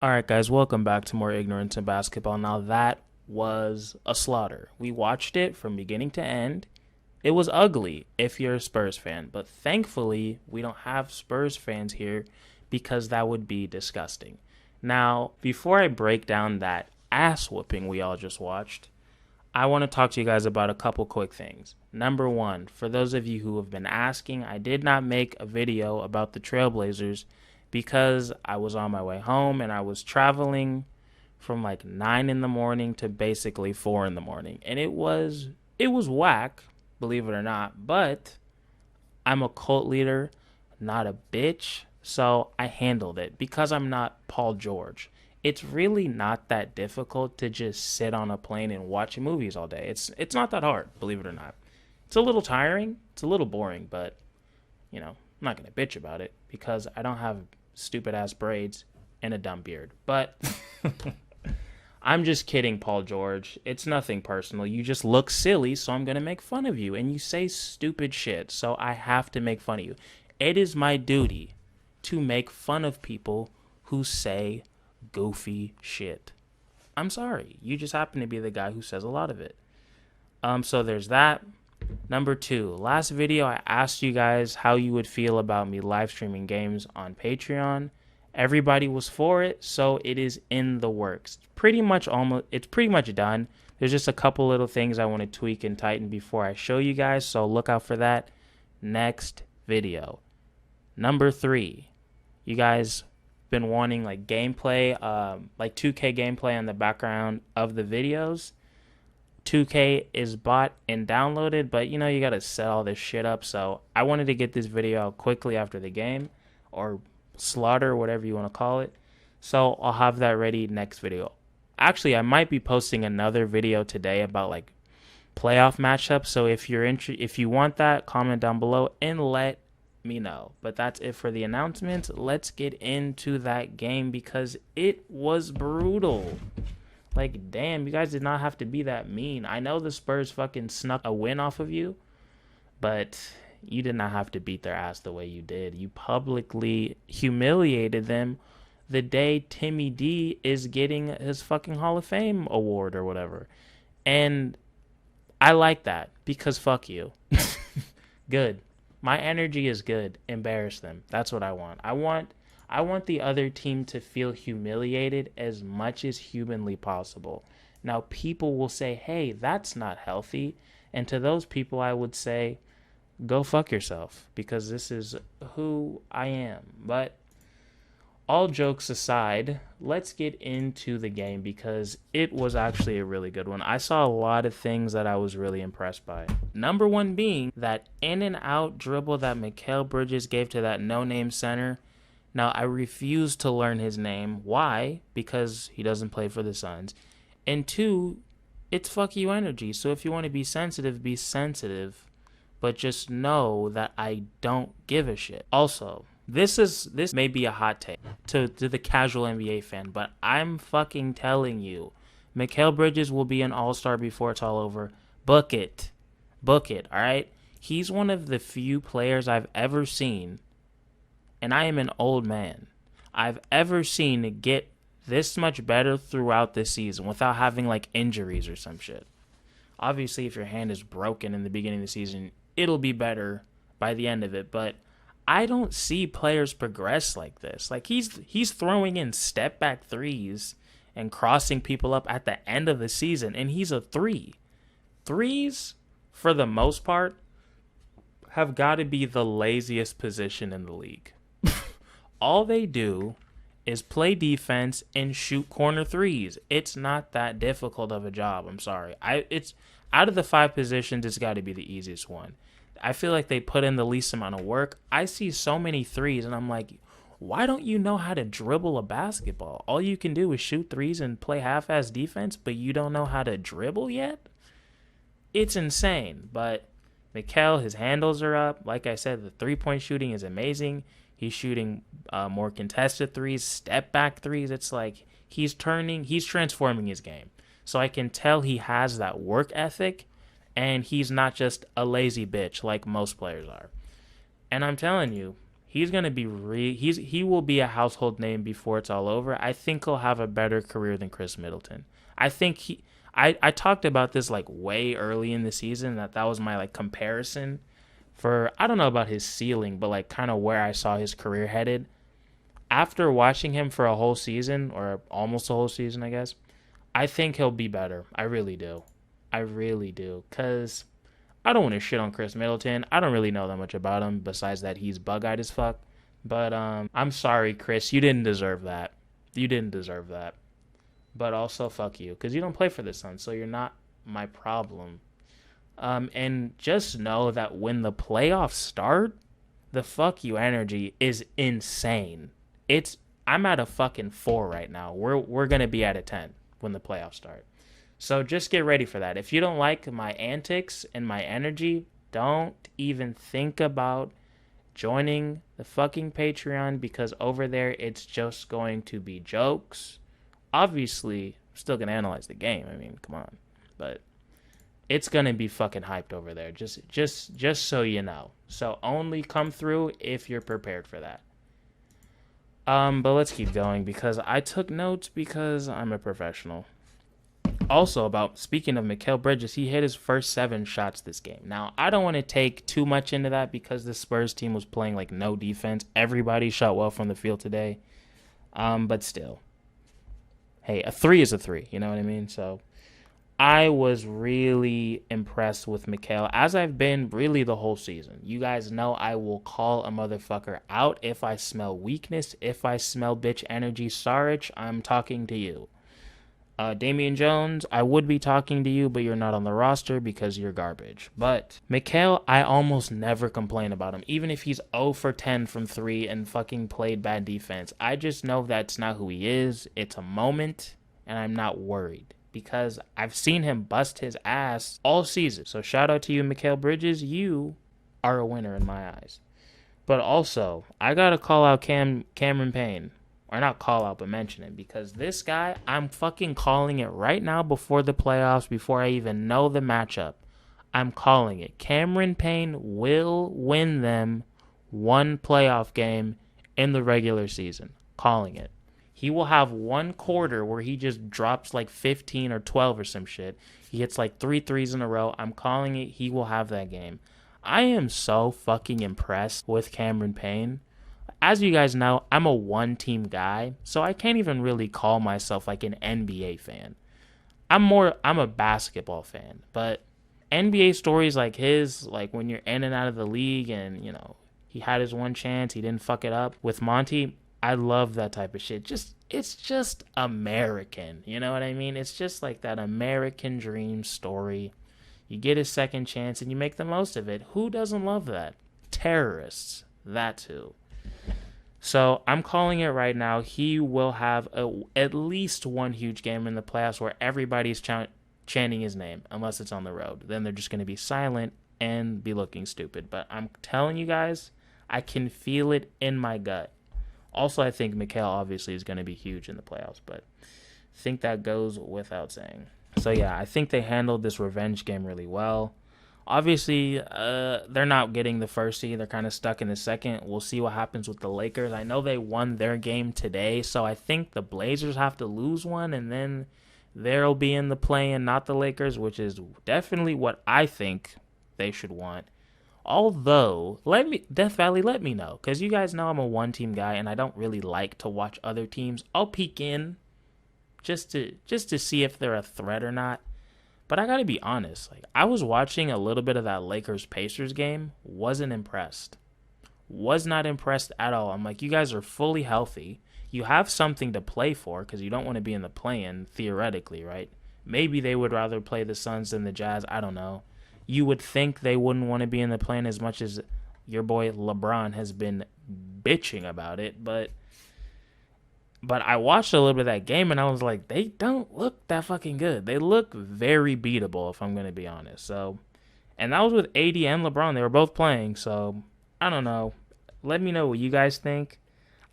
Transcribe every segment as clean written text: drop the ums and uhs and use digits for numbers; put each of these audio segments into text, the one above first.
All right, guys, welcome back to more Ignorance in Basketball. Now, that was a slaughter. We watched it from beginning to end. It was ugly if you're a Spurs fan, but thankfully, we don't have Spurs fans here because that would be disgusting. Now, before I break down that ass whooping we all just watched, I want to talk to you guys about a couple quick things. Number one, for those of you who have been asking, I did not make a video about the Trailblazers because I was on my way home and I was traveling from like 9 in the morning to basically 4 in the morning. And it was whack, believe it or not, but I'm a cult leader, not a bitch, so I handled it because I'm not Paul George. It's really not that difficult to just sit on a plane and watch movies all day. It's not that hard, believe it or not. It's a little tiring, it's a little boring, but I'm not going to bitch about it because I don't have stupid ass braids and a dumb beard. But I'm just kidding, Paul George. It's nothing personal. You just look silly, so I'm going to make fun of you. And you say stupid shit, so I have to make fun of you. It is my duty to make fun of people who say goofy shit. I'm sorry. You just happen to be the guy who says a lot of it. So there's that. Number two, last video I asked you guys how you would feel about me live streaming games on Patreon. Everybody was for it, so it is in the works. It's pretty much done. There's just a couple little things I want to tweak and tighten before I show you guys, so look out for that next video. Number three, you guys been wanting like gameplay, like 2K gameplay on the background of the videos. 2K is bought and downloaded, but you gotta set all this shit up. So I wanted to get this video out quickly after the game, or slaughter, whatever you want to call it. So I'll have that ready next video. Actually, I might be posting another video today about like playoff matchups. So if you want that, comment down below and let me know. But that's it for the announcements. Let's get into that game because it was brutal. Like, damn, you guys did not have to be that mean. I know the Spurs fucking snuck a win off of you, but you did not have to beat their ass the way you did. You publicly humiliated them the day Timmy D is getting his fucking Hall of Fame award or whatever. And I like that because fuck you. Good. My energy is good. Embarrass them. That's what I want. I want the other team to feel humiliated as much as humanly possible. Now, people will say, hey, that's not healthy. And to those people, I would say, go fuck yourself because this is who I am. But all jokes aside, let's get into the game because it was actually a really good one. I saw a lot of things that I was really impressed by. Number one being that in and out dribble that Mikal Bridges gave to that no-name center. Now, I refuse to learn his name. Why? Because he doesn't play for the Suns. And two, it's fuck you energy. So if you want to be sensitive, be sensitive. But just know that I don't give a shit. Also, this may be a hot take to the casual NBA fan, but I'm fucking telling you, Mikal Bridges will be an all-star before it's all over. Book it. Book it, all right? He's one of the few players I've ever seen, and I am an old man, I've ever seen get this much better throughout this season without having like injuries or some shit. Obviously, if your hand is broken in the beginning of the season, it'll be better by the end of it, but I don't see players progress like this. Like he's throwing in step back threes and crossing people up at the end of the season, and he's a three. Threes, for the most part, have got to be the laziest position in the league. All they do is play defense and shoot corner threes. It's not that difficult of a job. I'm sorry. It's out of the 5 positions, it's got to be the easiest one. I feel like they put in the least amount of work. I see so many threes, and I'm like, why don't you know how to dribble a basketball? All you can do is shoot threes and play half-ass defense, but you don't know how to dribble yet? It's insane. But Mikal, his handles are up. Like I said, the three-point shooting is amazing. He's shooting more contested threes, step-back threes. It's like he's transforming his game. So I can tell he has that work ethic, and he's not just a lazy bitch like most players are. And I'm telling you, He's gonna be he will be a household name before it's all over. I think he'll have a better career than Chris Middleton. I think I talked about this like way early in the season that was my like comparison for I don't know about his ceiling, but like kind of where I saw his career headed. After watching him for a whole season or almost a whole season, I guess, I think he'll be better. I really do. I really do. Cause I don't want to shit on Chris Middleton. I don't really know that much about him besides that he's bug-eyed as fuck. But I'm sorry, Chris. You didn't deserve that. You didn't deserve that. But also, fuck you. Because you don't play for the Suns, so you're not my problem. And just know that when the playoffs start, the fuck you energy is insane. I'm at a fucking 4 right now. We're going to be at a 10 when the playoffs start. So just get ready for that. If you don't like my antics and my energy, don't even think about joining the fucking Patreon because over there it's just going to be jokes. Obviously, I'm still going to analyze the game. I mean, come on. But it's going to be fucking hyped over there. Just so you know. So only come through if you're prepared for that. But let's keep going because I took notes because I'm a professional. Also, speaking of Mikal Bridges, he hit his first 7 shots this game. Now, I don't want to take too much into that because the Spurs team was playing like no defense. Everybody shot well from the field today. But still. Hey, a 3 is a 3. You know what I mean? So, I was really impressed with Mikal, as I've been really the whole season. You guys know I will call a motherfucker out if I smell weakness, if I smell bitch energy. Sarich, I'm talking to you. Damian Jones, I would be talking to you, but you're not on the roster because you're garbage. But Mikal, I almost never complain about him, even if he's 0 for 10 from 3 and fucking played bad defense. I just know that's not who he is. It's a moment, and I'm not worried because I've seen him bust his ass all season. So shout out to you, Mikal Bridges. You are a winner in my eyes. But also, I got to call out Cameron Payne. Or not call out, but mention it. Because this guy, I'm fucking calling it right now before the playoffs, before I even know the matchup. I'm calling it. Cameron Payne will win them one playoff game in the regular season. Calling it. He will have one quarter where he just drops like 15 or 12 or some shit. He hits like 3 threes in a row. I'm calling it. He will have that game. I am so fucking impressed with Cameron Payne. As you guys know, I'm a one-team guy, so I can't even really call myself like an NBA fan. I'm a basketball fan, but NBA stories like his, like when you're in and out of the league and, you know, he had his one chance, he didn't fuck it up with Monty, I love that type of shit. It's just American, you know what I mean? It's just like that American dream story. You get a second chance and you make the most of it. Who doesn't love that? Terrorists, that too. So I'm calling it right now. He will have at least one huge game in the playoffs where everybody's chanting his name, unless it's on the road. Then they're just going to be silent and be looking stupid. But I'm telling you guys, I can feel it in my gut. Also, I think Mikal obviously is going to be huge in the playoffs, but I think that goes without saying. So yeah, I think they handled this revenge game really well. Obviously, they're not getting the first seed. They're kind of stuck in the second. We'll see what happens with the Lakers. I know they won their game today, so I think the Blazers have to lose one, and then they'll be in the play-in, not the Lakers, which is definitely what I think they should want. Although, Death Valley, let me know, because you guys know I'm a one-team guy, and I don't really like to watch other teams. I'll peek in just to see if they're a threat or not. But I gotta be honest, like I was watching a little bit of that Lakers-Pacers game, wasn't impressed. Was not impressed at all. I'm like, you guys are fully healthy. You have something to play for because you don't want to be in the play-in, theoretically, right? Maybe they would rather play the Suns than the Jazz. I don't know. You would think they wouldn't want to be in the play-in as much as your boy LeBron has been bitching about it, but I watched a little bit of that game, and I was like, they don't look that fucking good. They look very beatable, if I'm going to be honest. So, and that was with AD and LeBron. They were both playing, so I don't know. Let me know what you guys think.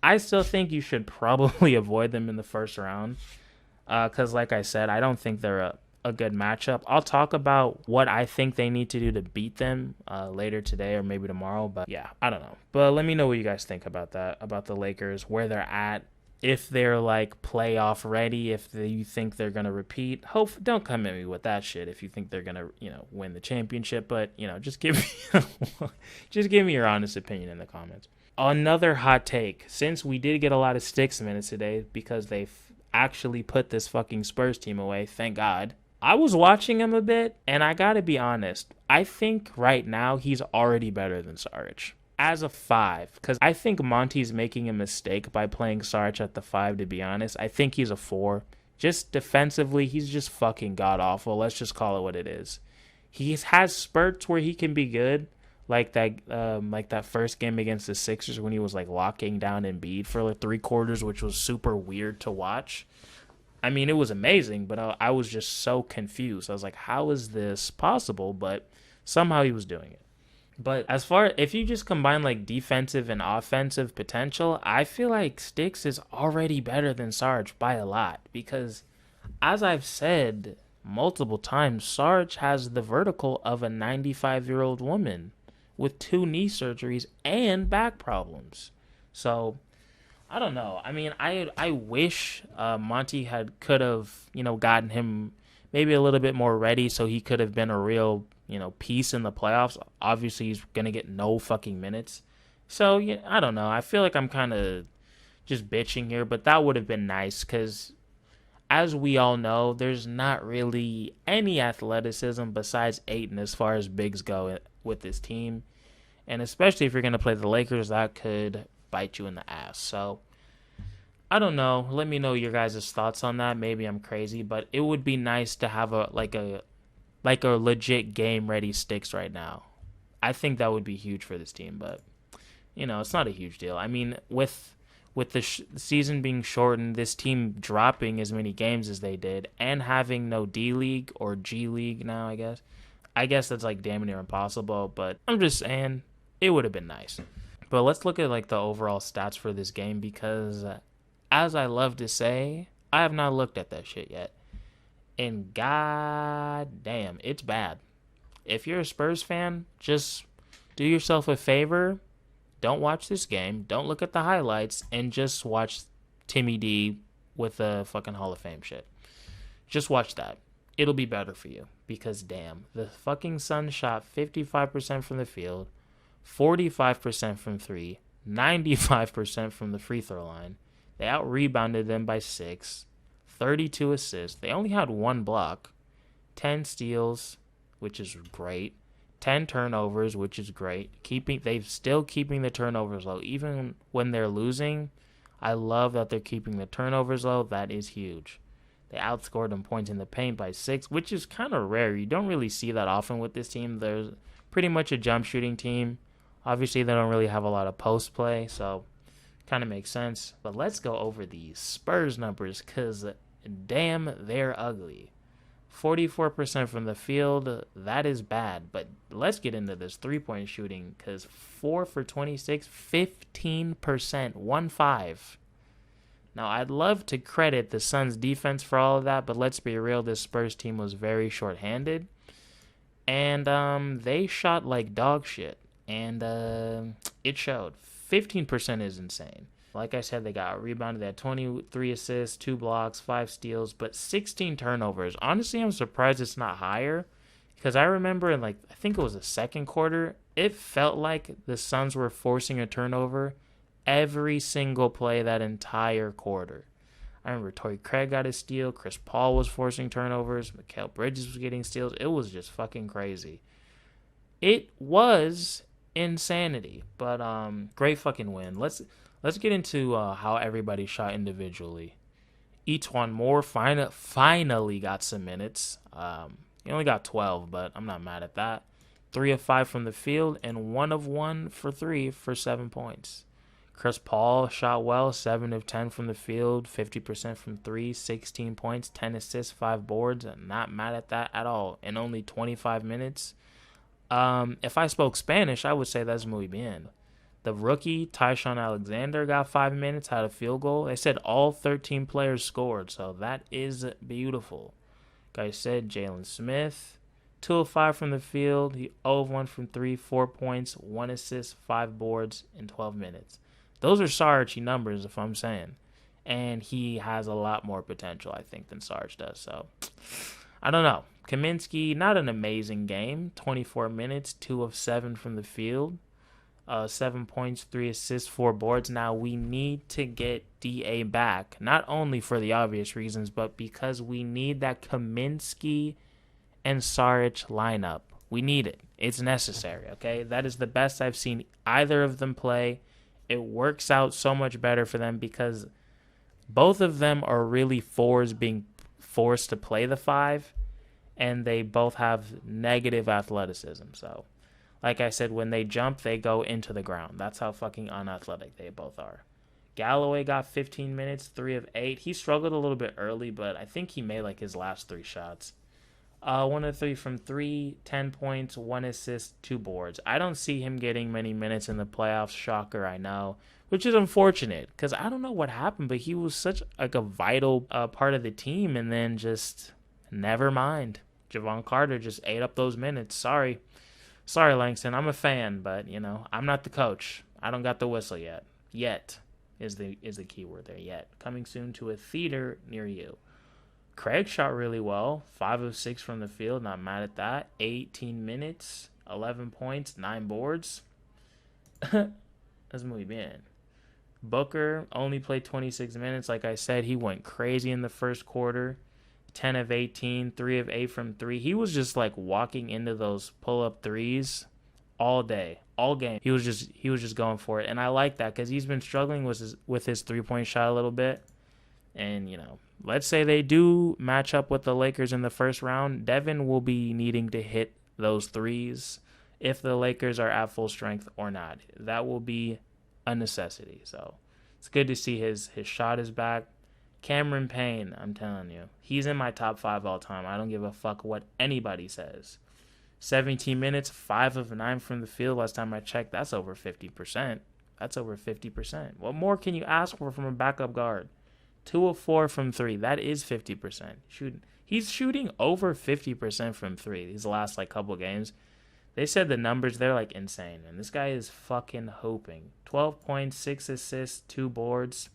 I still think you should probably avoid them in the first round because, like I said, I don't think they're a good matchup. I'll talk about what I think they need to do to beat them later today or maybe tomorrow. But yeah, I don't know. But let me know what you guys think about that, about the Lakers, where they're at, if they're like playoff ready, if you think they're gonna repeat. Don't come at me with that shit if you think they're gonna win the championship. But just give me just give me your honest opinion in the comments. Another hot take, since we did get a lot of Sticks minutes today because they actually put this fucking Spurs team away, thank God. I was watching him a bit, and I gotta be honest, I think right now he's already better than Saric as a 5, because I think Monty's making a mistake by playing Saric at the 5, to be honest. I think he's a 4. Just defensively, he's just fucking god-awful. Let's just call it what it is. He has spurts where he can be good, like that first game against the Sixers when he was like locking down Embiid for like 3 quarters, which was super weird to watch. I mean, it was amazing, but I was just so confused. I was like, how is this possible? But somehow he was doing it. But if you just combine like defensive and offensive potential, I feel like Sticks is already better than Sarge by a lot. Because as I've said multiple times, Sarge has the vertical of a 95-year-old woman with 2 knee surgeries and back problems. So I don't know. I mean, I wish Monty could have gotten him maybe a little bit more ready so he could have been a real piece in the playoffs. Obviously, he's gonna get no fucking minutes. So yeah, I don't know. I feel like I'm kind of just bitching here, but that would have been nice because, as we all know, there's not really any athleticism besides Ayton as far as bigs go with this team, and especially if you're gonna play the Lakers, that could bite you in the ass. So I don't know. Let me know your guys' thoughts on that. Maybe I'm crazy, but it would be nice to have a legit game ready Sticks right now. I think that would be huge for this team, but it's not a huge deal. I mean, with the season being shortened, this team dropping as many games as they did, and having no D League or G League now, I guess that's like damn near impossible. But I'm just saying it would have been nice. But let's look at like the overall stats for this game because, as I love to say, I have not looked at that shit yet. And god damn, it's bad. If you're a Spurs fan, just do yourself a favor. Don't watch this game. Don't look at the highlights. And just watch Timmy D with the fucking Hall of Fame shit. Just watch that. It'll be better for you. Because damn, the fucking Suns shot 55% from the field, 45% from 3, 95% from the free throw line. They out-rebounded them by 6, 32 assists. They only had 1 block, 10 steals, which is great, 10 turnovers, which is great. They're still keeping the turnovers low. Even when they're losing, I love that they're keeping the turnovers low. That is huge. They outscored them points in the paint by 6, which is kind of rare. You don't really see that often with this team. They're pretty much a jump shooting team. Obviously, they don't really have a lot of post play, so kind of makes sense. But let's go over the Spurs numbers because damn, they're ugly. 44% from the field, that is bad. But let's get into this three-point shooting because 4 for 26, 15%, 1-5. Now, I'd love to credit the Suns' defense for all of that, but let's be real, this Spurs team was very short-handed. And they shot like dog shit. And it showed. 15% is insane. Like I said, they got rebounded. They had 23 assists, 2 blocks, 5 steals, but 16 turnovers. Honestly, I'm surprised it's not higher because I remember in I think it was the second quarter, it felt like the Suns were forcing a turnover every single play that entire quarter. I remember Torrey Craig got a steal. Chris Paul was forcing turnovers. Mikal Bridges was getting steals. It was just fucking crazy. It was insanity, but great fucking win. Let's get into how everybody shot individually. Etuan Moore finally got some minutes. He only got 12, but I'm not mad at that. 3 of 5 from the field and 1 of 1 for 3 for 7 points. Chris Paul shot well, 7 of 10 from the field, 50% from 3, 16 points, 10 assists, 5 boards. I'm not mad at that at all. In only 25 minutes. If I spoke Spanish, I would say that's muy bien. The rookie, Tyshawn Alexander, got 5 minutes, had a field goal. They said all 13 players scored, so that is beautiful. Like I said, Jalen Smith, 2 of 5 from the field. He 0 of 1 from 3, 4 points, 1 assist, 5 boards in 12 minutes. Those are Sarge numbers, if I'm saying. And he has a lot more potential, I think, than Sarge does. So, I don't know. Kaminsky, not an amazing game. 24 minutes, 2 of 7 from the field. 7 points, 3 assists, 4 boards. Now, we need to get DA back, not only for the obvious reasons, but because we need that Kaminsky and Saric lineup. We need it. It's necessary, okay? That is the best I've seen either of them play. It works out so much better for them because both of them are really fours being forced to play the 5, and they both have negative athleticism. So, like I said, when they jump, they go into the ground. That's how fucking unathletic they both are. Galloway got 15 minutes, 3 of 8. He struggled a little bit early, but I think he made like his last 3 shots. 1 of 3 from 3, 10 points, 1 assist, 2 boards. I don't see him getting many minutes in the playoffs. Shocker, I know. Which is unfortunate, because I don't know what happened, but he was such like a vital part of the team, and then just never mind. Javon Carter just ate up those minutes. Sorry, Langston. I'm a fan, but I'm not the coach. I don't got the whistle yet. Yet is the key word there. Yet. Coming soon to a theater near you. Craig shot really well. 5 of 6 from the field. Not mad at that. 18 minutes, 11 points, 9 boards. That's muy bien. Booker only played 26 minutes. Like I said, he went crazy in the first quarter. 10 of 18, 3 of 8 from 3. He was just like walking into those pull-up threes all day, all game. He was just going for it, and I like that because he's been struggling with his 3-point shot a little bit. And let's say they do match up with the Lakers in the first round, Devin will be needing to hit those threes if the Lakers are at full strength or not. That will be a necessity. So it's good to see his shot is back. Cameron Payne, I'm telling you, he's in my top 5 all time. I don't give a fuck what anybody says. 17 minutes, 5 of 9 from the field. Last time I checked, that's over 50%. That's over 50%. What more can you ask for from a backup guard? 2 of 4 from 3. That is 50%. He's shooting over 50% from 3 these last couple games. They said the numbers, they're insane, and this guy is fucking hoping. 12 points, 6 assists, 2 boards.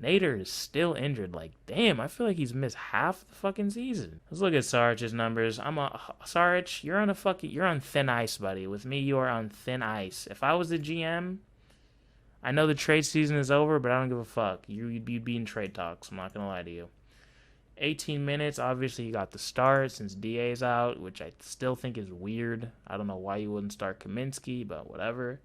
Nader is still injured. Damn, I feel like he's missed half the fucking season. Let's look at Saric's numbers. Saric, you're on thin ice, buddy. With me, you are on thin ice. If I was the GM, I know the trade season is over, but I don't give a fuck. You'd be in trade talks. I'm not gonna lie to you. 18 minutes. Obviously, you got the start since DA's out, which I still think is weird. I don't know why you wouldn't start Kaminsky, but whatever.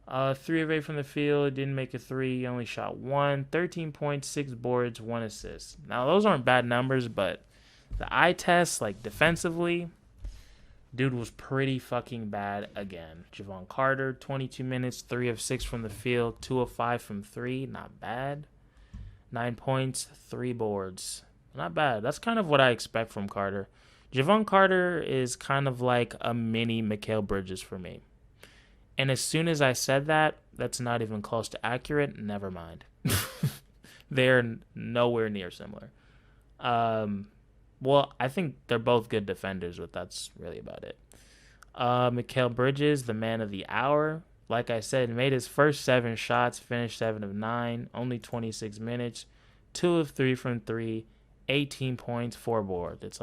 3 of 8 from the field. Didn't make a 3. Only shot 1. 13 points, 6 boards, 1 assist. Now, those aren't bad numbers, but the eye test, defensively, dude was pretty fucking bad again. Javon Carter, 22 minutes, 3 of 6 from the field, 2 of 5 from 3. Not bad. 9 points, 3 boards. Not bad. That's kind of what I expect from Carter. Javon Carter is kind of like a mini Mikal Bridges for me. And as soon as I said that, that's not even close to accurate. Never mind. They're nowhere near similar. Well, I think they're both good defenders, but that's really about it. Mikal Bridges, the man of the hour. Like I said, made his first 7 shots, finished 7 of 9, only 26 minutes, 2 of 3 from 3, 18 points, 4 boards. It's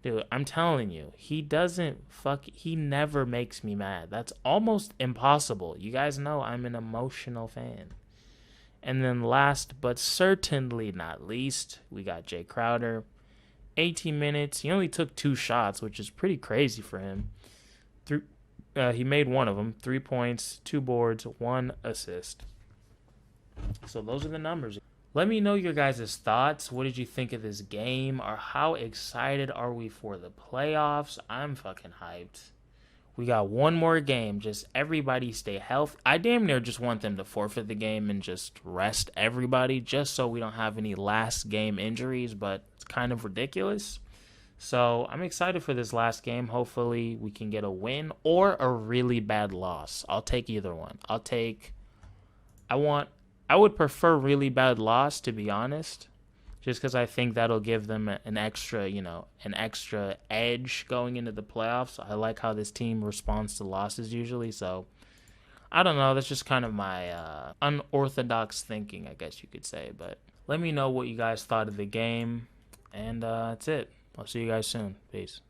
dude, I'm telling you, he never makes me mad. That's almost impossible. You guys know I'm an emotional fan. And then last, but certainly not least, we got Jay Crowder. 18 minutes. He only took 2 shots, which is pretty crazy for him. He made one of them. 3 points, 2 boards, 1 assist. So those are the numbers. Let me know your guys' thoughts. What did you think of this game? Or how excited are we for the playoffs? I'm fucking hyped. We got one more game. Just everybody stay healthy. I damn near just want them to forfeit the game and just rest everybody just so we don't have any last game injuries, but it's kind of ridiculous. So I'm excited for this last game. Hopefully we can get a win or a really bad loss. I'll take either one. I would prefer really bad loss, to be honest, just because I think that'll give them an extra, an extra edge going into the playoffs. I like how this team responds to losses usually, so I don't know. That's just kind of my unorthodox thinking, I guess you could say. But let me know what you guys thought of the game, and that's it. I'll see you guys soon. Peace.